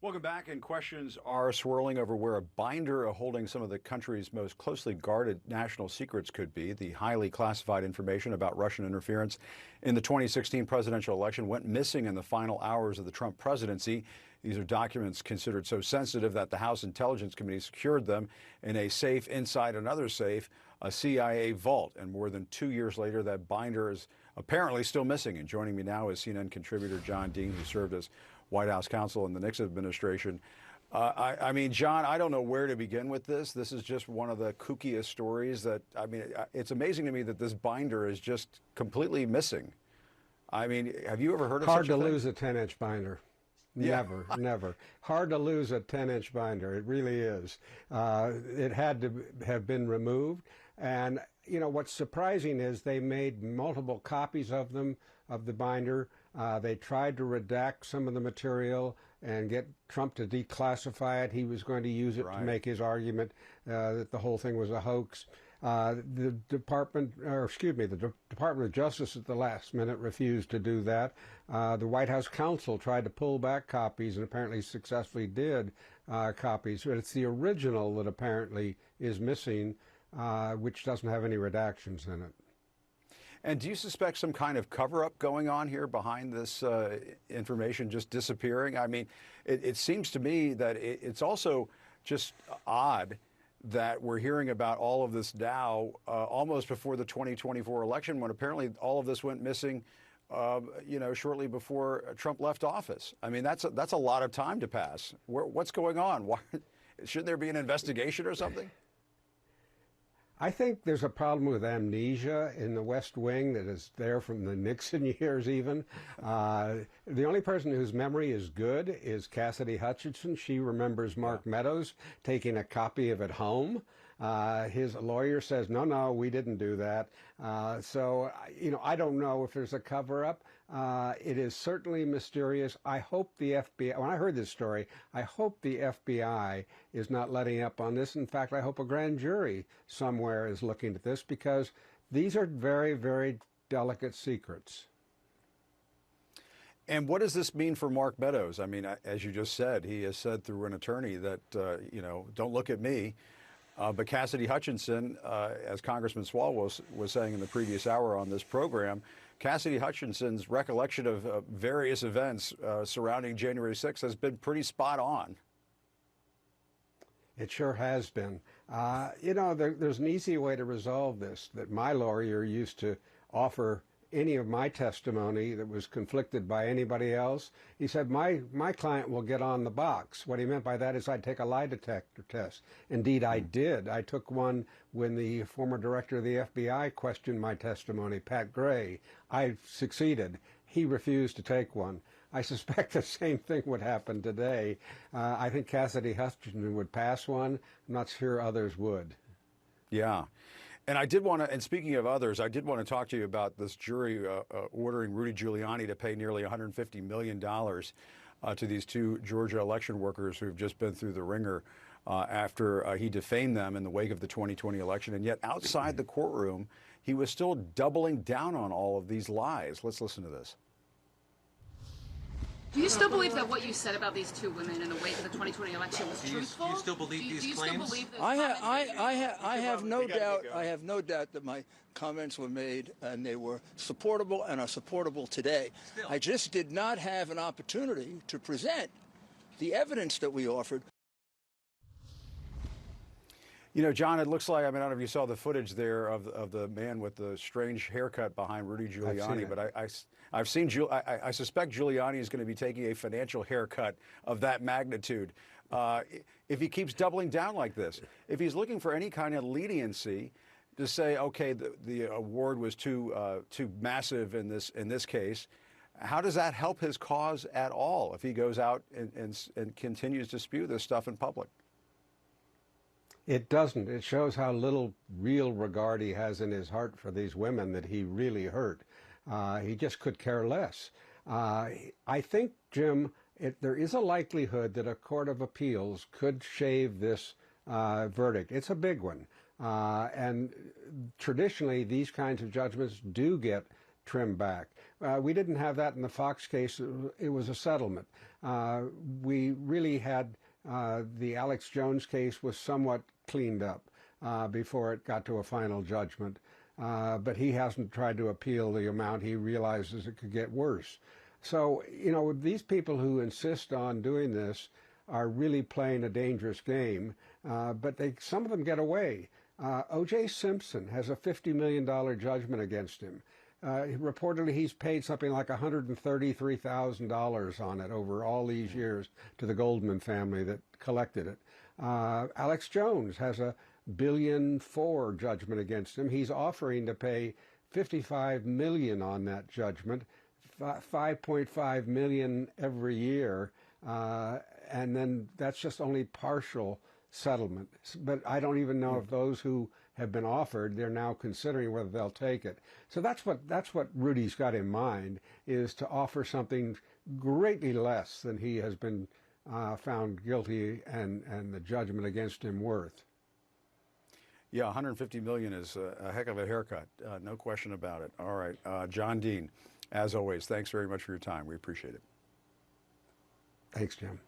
Welcome back, and questions are swirling over where a binder holding some of the country's most closely guarded national secrets could be. The highly classified information about Russian interference in the 2016 presidential election went missing in the final hours of the Trump presidency. These are documents considered so sensitive that the House Intelligence Committee secured them in a safe inside another safe, a CIA vault. And more than 2 years later, that binder is apparently still missing. And joining me now is CNN contributor John Dean, who served as White House counsel in the Nixon administration. I mean, John, I don't know where to begin with this. This is just one of the kookiest stories that, I mean, it's amazing to me that this binder is just completely missing. I mean, have you ever heard of such a thing? Hard to lose a 10-inch binder. Never, never. Hard to lose a 10-inch binder. It really is. It had to have been removed. And, you know, what's surprising is they made multiple copies of them, of the binder. They tried to redact some of the material and get Trump to declassify it. He was going to use it to make his argument that the whole thing was a hoax. The Department of Justice at the last minute refused to do that. The White House counsel tried to pull back copies and apparently successfully did copies. But it's the original that apparently is missing, which doesn't have any redactions in it. And do you suspect some kind of cover-up going on here behind this information just disappearing? I mean, it seems to me that it's also just odd that we're hearing about all of this now almost before the 2024 election, when apparently all of this went missing, you know, shortly before Trump left office. I mean, that's a lot of time to pass. What's going on? Why, shouldn't there be an investigation or something? I think there's a problem with amnesia in the West Wing that is there from the Nixon years even. The only person whose memory is good is Cassidy Hutchinson. She remembers Mark Meadows taking a copy of it home. His lawyer says, no, we didn't do that. So, you know, I don't know if there's a cover-up. It is certainly mysterious. I hope the FBI, when I heard this story, I hope the FBI is not letting up on this. In fact, I hope a grand jury somewhere is looking at this, because these are very, very delicate secrets. And what does this mean for Mark Meadows? I mean, as you just said, he has said through an attorney that, you know, don't look at me. But Cassidy Hutchinson, as Congressman Swalwell was saying in the previous hour on this program, Cassidy Hutchinson's recollection of various events surrounding January 6th has been pretty spot on. It sure has been. You know, there's an easy way to resolve this that my lawyer used to offer any of my testimony that was conflicted by anybody else. He said, my client will get on the box. What he meant by that is I'd take a lie detector test. Indeed, I did. I took one when the former director of the FBI questioned my testimony, Pat Gray. I succeeded. He refused to take one. I suspect the same thing would happen today. I think Cassidy Hutchinson would pass one. I'm not sure others would. Yeah. And I did want to, and speaking of others, I did want to talk to you about this jury ordering Rudy Giuliani to pay nearly $150 million to these two Georgia election workers who've just been through the ringer after he defamed them in the wake of the 2020 election. And yet outside the courtroom, he was still doubling down on all of these lies. Let's listen to this. Do you still believe that what you said about these two women in the wake of the 2020 election was truthful? Do you still believe these claims? Still believe I have no doubt. I have no doubt that my comments were made and they were supportable and are supportable today. I just did not have an opportunity to present the evidence that we offered. You know, John, it looks like, I mean, I don't know if you saw the footage there of the man with the strange haircut behind Rudy Giuliani, but I've seen, I suspect Giuliani is going to be taking a financial haircut of that magnitude if he keeps doubling down like this. If he's looking for any kind of leniency to say, okay, the award was too massive in this case, how does that help his cause at all if he goes out and continues to spew this stuff in public? It doesn't. It shows how little real regard he has in his heart for these women that he really hurt. He just could care less. I think, Jim, there is a likelihood that a court of appeals could shave this verdict. It's a big one. And traditionally, these kinds of judgments do get trimmed back. We didn't have that in the Fox case. It was a settlement. We really had the Alex Jones case was somewhat cleaned up before it got to a final judgment. But he hasn't tried to appeal the amount. He realizes it could get worse. So, you know, these people who insist on doing this are really playing a dangerous game, but some of them get away. O.J. Simpson has a $50 million judgment against him. Reportedly, he's paid something like $133,000 on it over all these years to the Goldman family that collected it. Alex Jones has a $1.4 billion judgment against him. He's offering to pay $55 million on that judgment, $5.5 million every year, and then that's just only partial settlement. But I don't even know if those who have been offered, they're now considering whether they'll take it. So that's what Rudy's got in mind, is to offer something greatly less than he has been found guilty and the judgment against him worth. Yeah, $150 million is a heck of a haircut, no question about it. All right, John Dean, as always, thanks very much for your time. We appreciate it. Thanks, Jim.